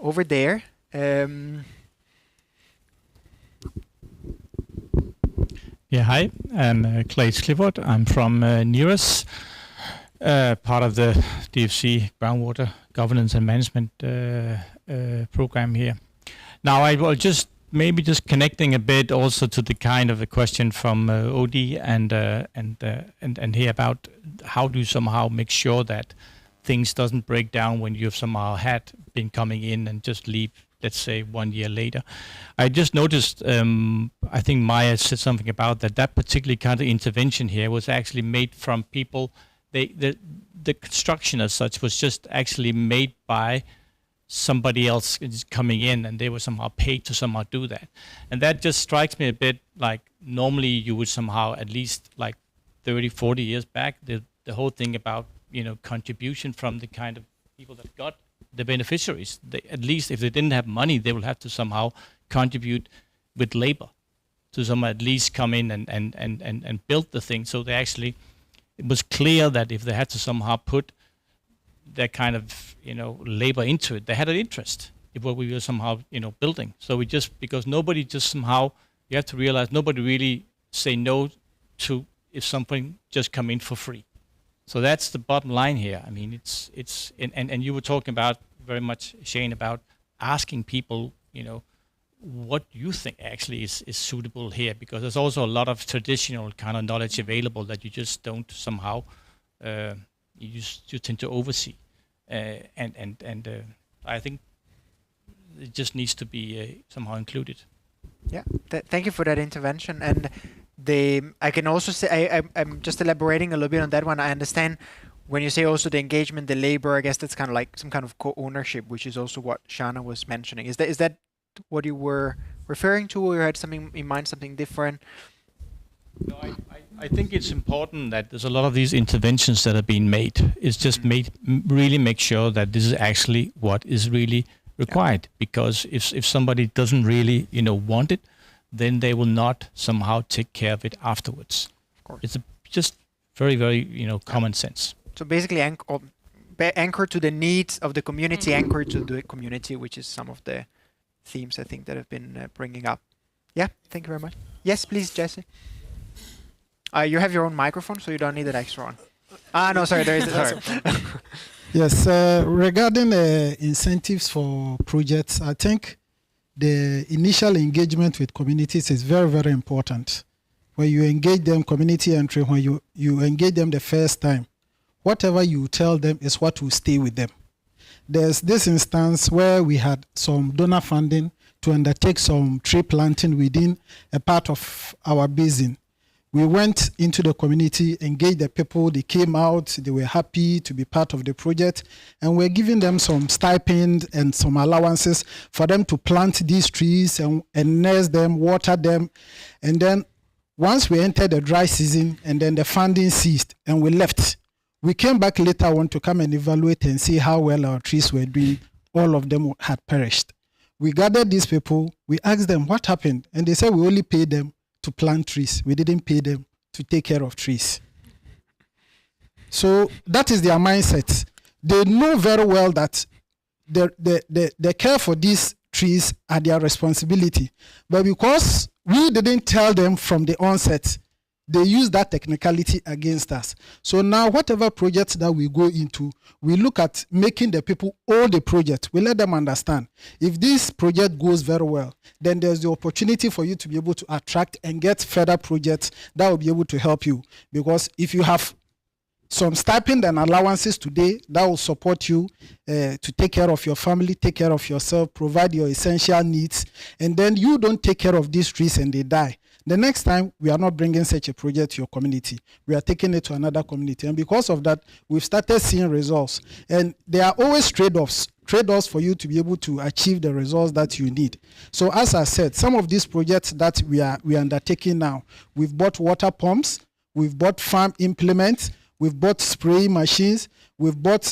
over there. Yeah, hi, I'm Claes Clifford. I'm from NERAS, part of the DFC Groundwater Governance and Management program here. Now, I will just connecting a bit also to the kind of a question from OD and here about how do you somehow make sure that things doesn't break down when you've somehow had been coming in and just leave, let's say 1 year later. I just noticed, I think Maya said something about that particular kind of intervention here was actually made from people, the construction as such was just actually made by somebody else coming in, and they were somehow paid to somehow do that. And that just strikes me a bit like normally you would somehow, at least like 30, 40 years back, the whole thing about, contribution from the kind of people that got the beneficiaries. They, at least if they didn't have money, they will have to somehow contribute with labor to someone at least come in and build the thing. So they actually, it was clear that if they had to somehow put that kind of, labor into it, they had an interest in what we were somehow, building. So we just, because nobody just somehow, you have to realize nobody really say no to if something just come in for free. So that's the bottom line here. I mean, it's and you were talking about very much, Shane, about asking people, what you think actually is suitable here, because there's also a lot of traditional kind of knowledge available that you just don't somehow, you tend to oversee. I think it just needs to be somehow included. Yeah, thank you for that intervention. And I can also say, I'm just elaborating a little bit on that one. I understand when you say also the engagement, the labor, I guess that's kind of like some kind of co-ownership, which is also what Shana was mentioning. Is that what you were referring to, or you had something in mind, something different? No, I think it's important that there's a lot of these interventions that are being made. It's just really make sure that this is actually what is really required. Yeah. Because if somebody doesn't really, want it, then they will not somehow take care of it afterwards. Of course. It's just very, very, common sense. So basically anchor to the needs of the community, anchor to the community, which is some of the themes I think that have been bringing up. Yeah, thank you very much. Yes, please, Jesse. You have your own microphone, so you don't need that extra one. No, sorry, there is. Sorry. Yes, regarding incentives for projects, I think the initial engagement with communities is very, very important. When you engage them, community entry, when you engage them the first time, whatever you tell them is what will stay with them. There's this instance where we had some donor funding to undertake some tree planting within a part of our basin. We went into the community, engaged the people, they came out, they were happy to be part of the project, and we're giving them some stipend and some allowances for them to plant these trees and nurse them, water them. And then once we entered the dry season and then the funding ceased and we left, we came back later on to come and evaluate and see how well our trees were doing. All of them had perished. We gathered these people, we asked them what happened, and they said we only paid them to plant trees. We didn't pay them to take care of trees. So that is their mindset. They know very well that the care for these trees are their responsibility. But because we didn't tell them from the onset, they use that technicality against us. So now whatever projects that we go into, we look at making the people own the project. We let them understand. If this project goes very well, then there's the opportunity for you to be able to attract and get further projects that will be able to help you. Because if you have some stipend and allowances today, that will support you to take care of your family, take care of yourself, provide your essential needs, and then you don't take care of these trees and they die. The next time, we are not bringing such a project to your community. We are taking it to another community. And because of that, we've started seeing results. And there are always trade-offs for you to be able to achieve the results that you need. So as I said, some of these projects that we are undertaking now, we've bought water pumps, we've bought farm implements, we've bought spraying machines, we've bought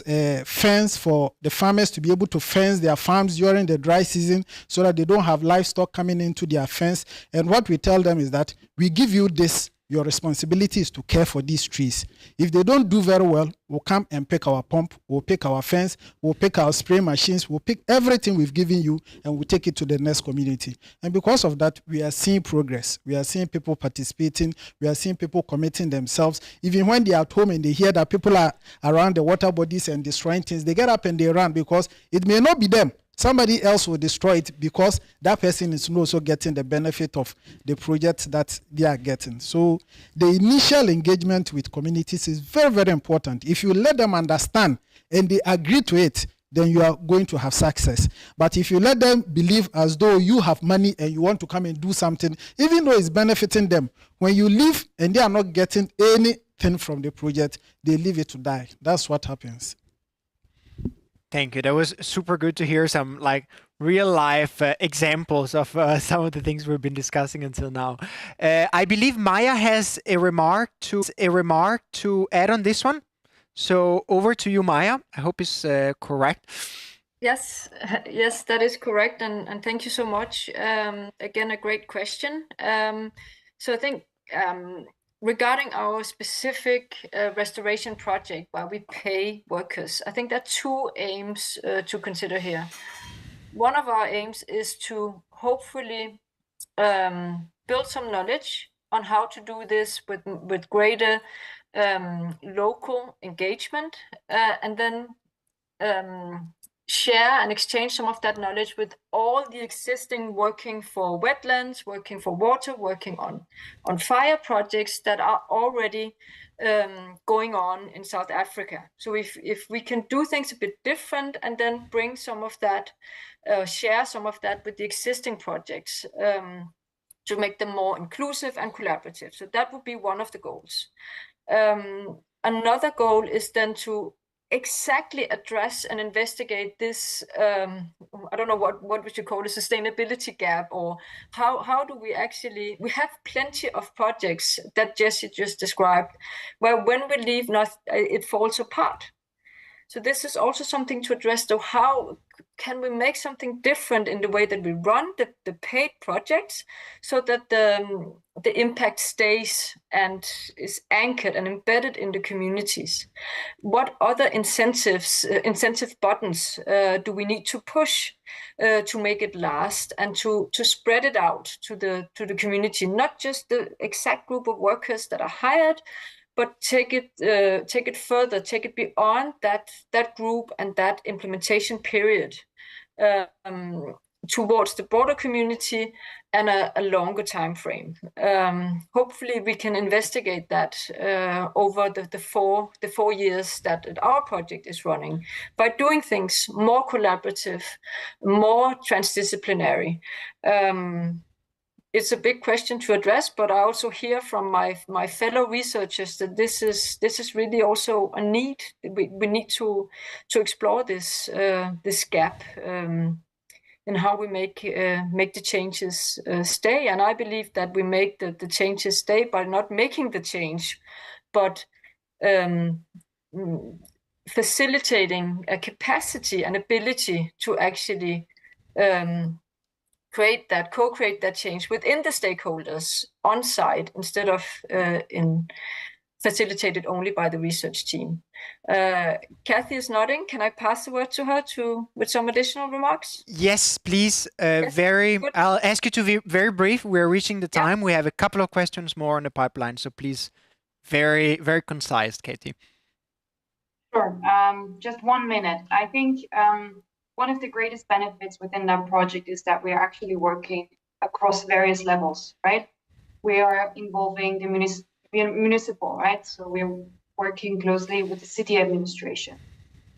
fence for the farmers to be able to fence their farms during the dry season so that they don't have livestock coming into their fence. And what we tell them is that we give you this your responsibility is to care for these trees. If they don't do very well, we'll come and pick our pump, we'll pick our fence, we'll pick our spray machines, we'll pick everything we've given you, and we'll take it to the next community. And because of that, we are seeing progress. We are seeing people participating. We are seeing people committing themselves. Even when they are at home and they hear that people are around the water bodies and destroying things, they get up and they run, because it may not be them. Somebody else will destroy it, because that person is also getting the benefit of the project that they are getting. So the initial engagement with communities is very, very important. If you let them understand and they agree to it, then you are going to have success. But if you let them believe as though you have money and you want to come and do something, even though it's benefiting them, when you leave and they are not getting anything from the project, they leave it to die. That's what happens. Thank you. That was super good to hear some like real life examples of some of the things we've been discussing until now. I believe Maya has a remark to add on this one. So over to you, Maya. I hope it's correct. Yes, yes, that is correct. And thank you so much. Again, a great question. So I think regarding our specific restoration project where we pay workers, I think there are two aims to consider here. One of our aims is to hopefully build some knowledge on how to do this with greater local engagement, and then share and exchange some of that knowledge with all the existing working for wetlands, working for water, working on fire projects that are already going on in South Africa. So if we can do things a bit different and then bring some of that, share some of that with the existing projects to make them more inclusive and collaborative. So that would be one of the goals. Another goal is then to exactly address and investigate this, I don't know what we should call a sustainability gap, or how do we actually, we have plenty of projects that Jesse just described, where when we leave, it falls apart. So this is also something to address, though. How can we make something different in the way that we run the paid projects, so that the impact stays and is anchored and embedded in the communities? What other incentive buttons do we need to push to make it last and to spread it out to the community, not just the exact group of workers that are hired, but take it further, take it beyond that group and that implementation period, towards the broader community and a longer time frame. Hopefully, we can investigate that over the 4 years that our project is running, by doing things more collaborative, more transdisciplinary. It's a big question to address, but I also hear from my fellow researchers that this is really also a need. We need to explore this gap in how we make the changes stay. And I believe that we make the changes stay by not making the change, but facilitating a capacity and ability to actually co-create that change within the stakeholders on site, instead of facilitated only by the research team. Kathy is nodding. Can I pass the word to her with some additional remarks? Yes, please. Yes, I'll ask you to be very brief. We're reaching the time. Yeah. We have a couple of questions more on the pipeline, so please, very, very concise, Katie. Sure. Just 1 minute. I think one of the greatest benefits within that project is that we are actually working across various levels, right? We are involving the municipal, right? So we're working closely with the city administration.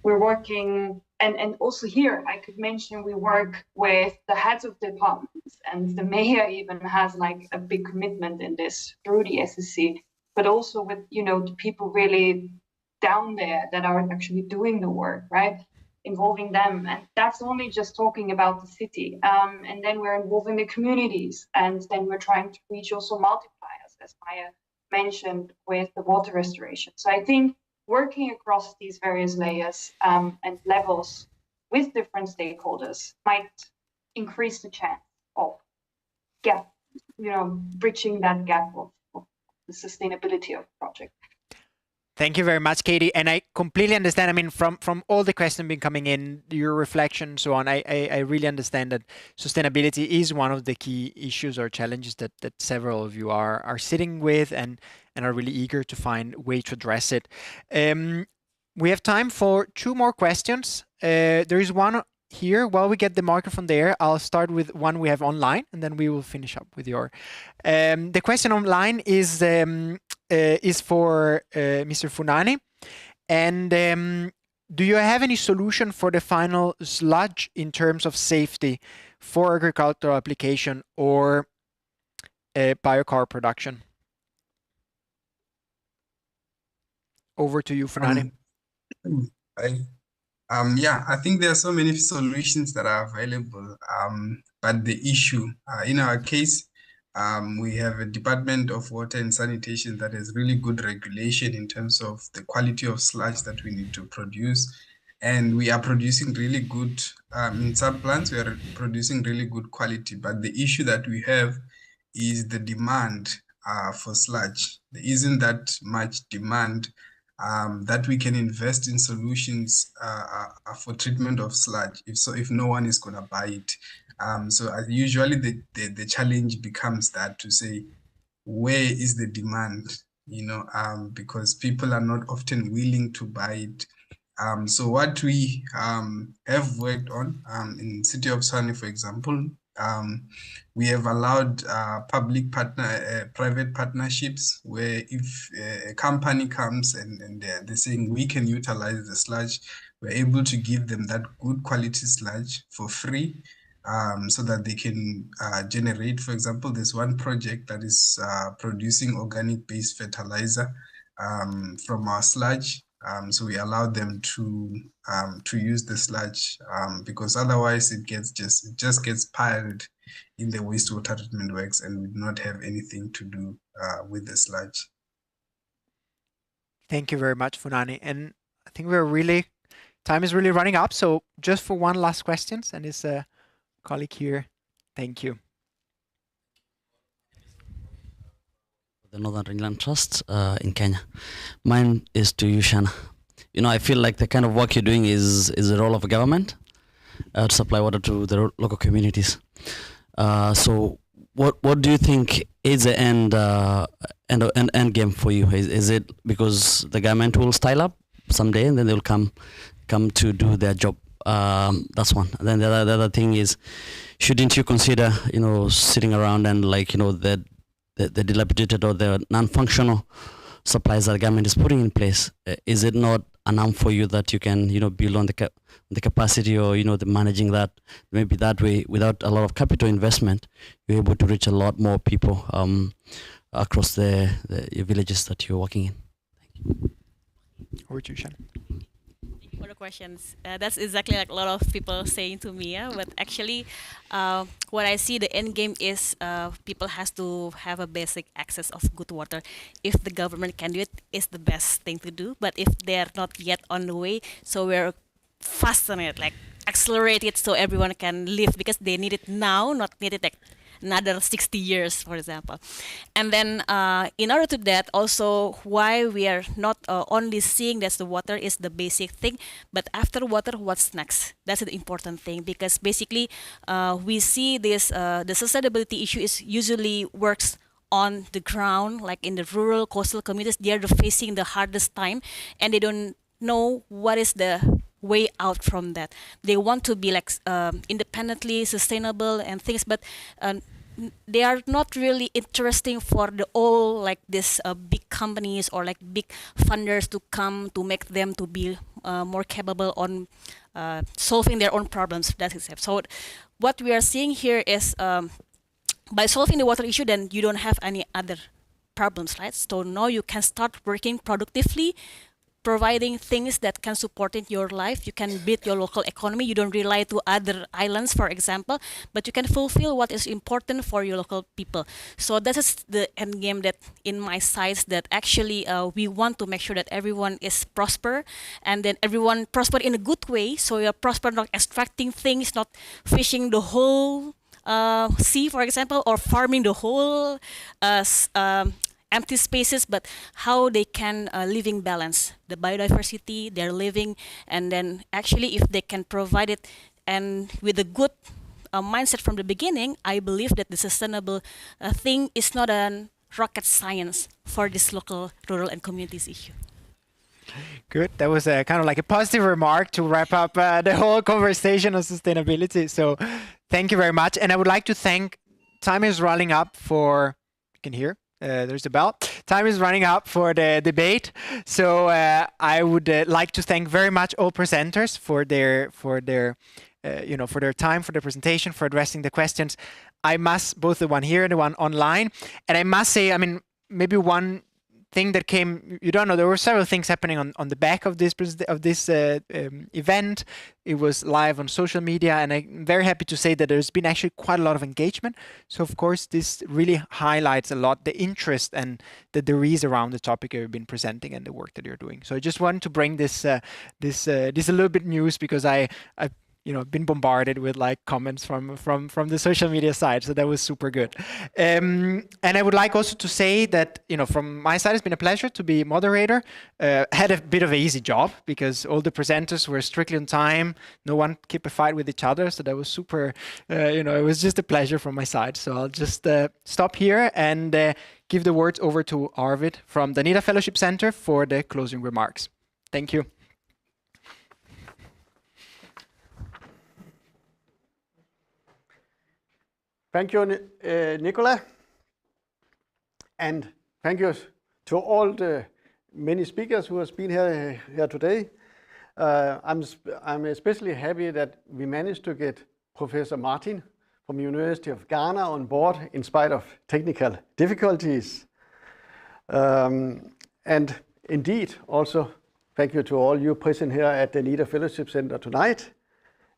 We're working, and also here I could mention, we work with the heads of departments, and the mayor even has like a big commitment in this through the SSC, but also with, the people really down there that are actually doing the work, right? Involving them. And that's only just talking about the city. And then we're involving the communities, and then we're trying to reach also multipliers, as Maya mentioned, with the water restoration. So I think working across these various layers and levels with different stakeholders might increase the chance of bridging that gap of the sustainability of the project. Thank you very much, Katie. And I completely understand. I mean, from all the questions been coming in, your reflection, so on, I really understand that sustainability is one of the key issues or challenges that several of you are sitting with and are really eager to find a way to address it. We have time for 2 more questions. There is one here. While we get the microphone there, I'll start with one we have online, and then we will finish up with your. The question online is for Mr. Funani. And do you have any solution for the final sludge in terms of safety for agricultural application or biocar production? Over to you, Funani. Yeah, I think there are so many solutions that are available. But the issue, in our case, we have a Department of Water and Sanitation that has really good regulation in terms of the quality of sludge that we need to produce. And we are producing really good, in some plants, we are producing really good quality. But the issue that we have is the demand for sludge. There isn't that much demand that we can invest in solutions for treatment of sludge if no one is going to buy it. So usually the challenge becomes that to say, where is the demand, because people are not often willing to buy it. So what we have worked on in City of Tshwane, for example, we have allowed private partnerships where if a company comes and they're saying we can utilize the sludge, we're able to give them that good quality sludge for free, so that they can generate. For example, there's one project that is producing organic-based fertilizer from our sludge. So we allow them to use the sludge because otherwise it just gets piled in the wastewater treatment works and we do not have anything to do with the sludge. Thank you very much, Funani. And I think time is really running up. So just for one last question, and his colleague here, thank you. The Northern Ringland Trust in Kenya. Mine is to you, Shana. I feel like the kind of work you're doing is the role of a government to supply water to the local communities. So what do you think is the end game for you? Is it because the government will style up someday and then they'll come to do their job? That's one. And then the other thing is, shouldn't you consider sitting around and the dilapidated or the non-functional supplies that the government is putting in place? Is it not an arm for you that you can build on the capacity or the managing that? Maybe that way, without a lot of capital investment, you're able to reach a lot more people across the villages that you're working in. Thank you. Over to you, Shan. For the questions, that's exactly like a lot of people saying to me. But actually, what I see the end game is people has to have a basic access of good water. If the government can do it, it's the best thing to do. But if they're not yet on the way, so we're fasten it, like accelerate it, so everyone can live because they need it now, not need it like another 60 years, for example. And then in order to that, also why we are not only seeing that the water is the basic thing, but after water, what's next? That's the important thing, because basically we see this, the sustainability issue is usually works on the ground, like in the rural coastal communities. They're facing the hardest time and they don't know what is the way out from that. They want to be like independently sustainable and things, but they are not really interesting for the all like this big companies or like big funders to come to make them to be more capable on solving their own problems. That is it. So what we are seeing here is by solving the water issue, then you don't have any other problems, right? So now you can start working productively, providing things that can support in your life. You can build your local economy. You don't rely to other islands, for example, but you can fulfill what is important for your local people. So that is the end game that in my sights, that actually we want to make sure that everyone is prosper, and then everyone prosper in a good way. So you're prosper, not extracting things, not fishing the whole sea, for example, or farming the whole empty spaces, but how they can living balance the biodiversity they're living, and then actually if they can provide it and with a good mindset from the beginning, I believe that the sustainable thing is not a rocket science for this local, rural, and communities issue. Good. That was a kind of like a positive remark to wrap up the whole conversation on sustainability. So thank you very much. And I would like to thank, time is running up for, you can hear, there's a bell. Time is running up for the debate. So I would like to thank very much all presenters for their time, for their presentation, for addressing the questions. I must, both the one here and the one online. And I must say, I mean, maybe one thing that came, you don't know, there were several things happening on the back of this event. It was live on social media, and I'm very happy to say that there's been actually quite a lot of engagement. So of course, this really highlights a lot the interest and that there is around the topic you've been presenting and the work that you're doing. So I just wanted to bring this a little bit news, because I've been bombarded with like comments from the social media side. So that was super good. And I would like also to say that, from my side, it's been a pleasure to be moderator. Had a bit of an easy job because all the presenters were strictly on time. No one kept a fight with each other. So that was super, it was just a pleasure from my side. So I'll just stop here and give the words over to Arvid from the NIDA Fellowship Center for the closing remarks. Thank you. Thank you, Nicola, and thank you to all the many speakers who have been here today. I'm especially happy that we managed to get Professor Martin from University of Ghana on board in spite of technical difficulties. And indeed, also thank you to all you present here at the NIDA Fellowship Center tonight,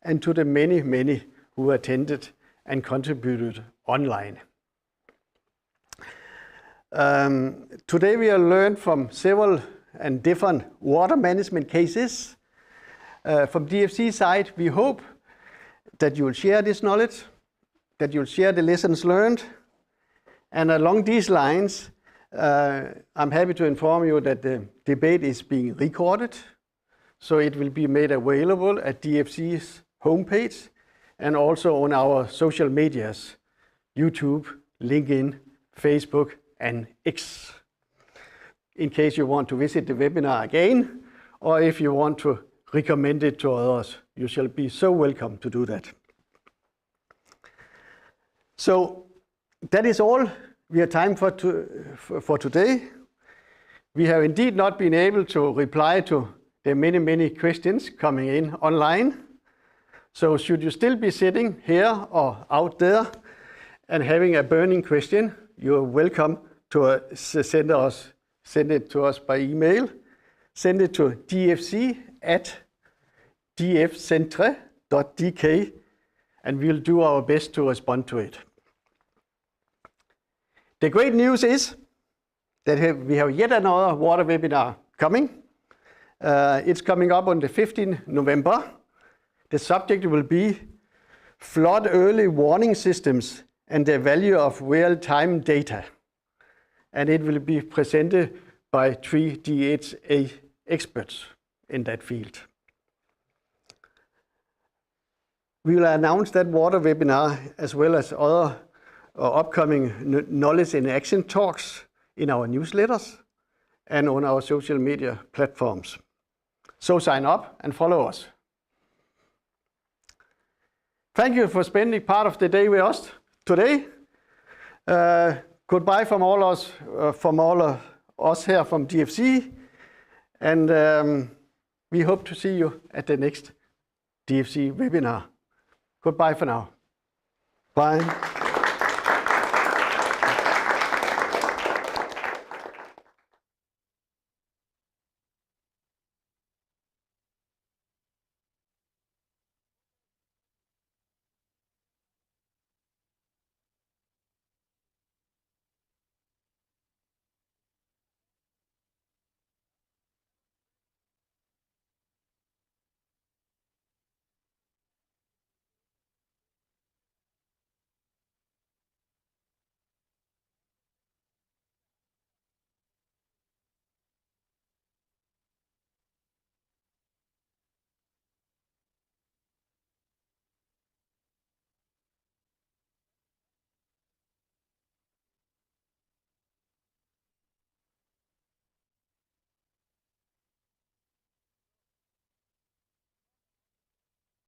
and to the many, many who attended and contributed online. Today we have learned from several and different water management cases. From DFC side, we hope that you will share this knowledge, that you will share the lessons learned. And along these lines, I'm happy to inform you that the debate is being recorded. So it will be made available at DFC's homepage, and also on our social medias, YouTube, LinkedIn, Facebook, and X. In case you want to visit the webinar again, or if you want to recommend it to others, you shall be so welcome to do that. So that is all we have time for today. We have indeed not been able to reply to the many, many questions coming in online. So should you still be sitting here or out there and having a burning question, you're welcome to send it to us by email. Send it to dfc@dfcentre.dk, and we'll do our best to respond to it. The great news is that we have yet another water webinar coming. It's coming up on the 15th November. The subject will be flood early warning systems and the value of real-time data. And it will be presented by 3 DHA experts in that field. We will announce that water webinar as well as other upcoming knowledge and action talks in our newsletters and on our social media platforms. So sign up and follow us. Thank you for spending part of the day with us today. Goodbye from all of us here from DFC, and we hope to see you at the next DFC webinar. Goodbye for now. Bye.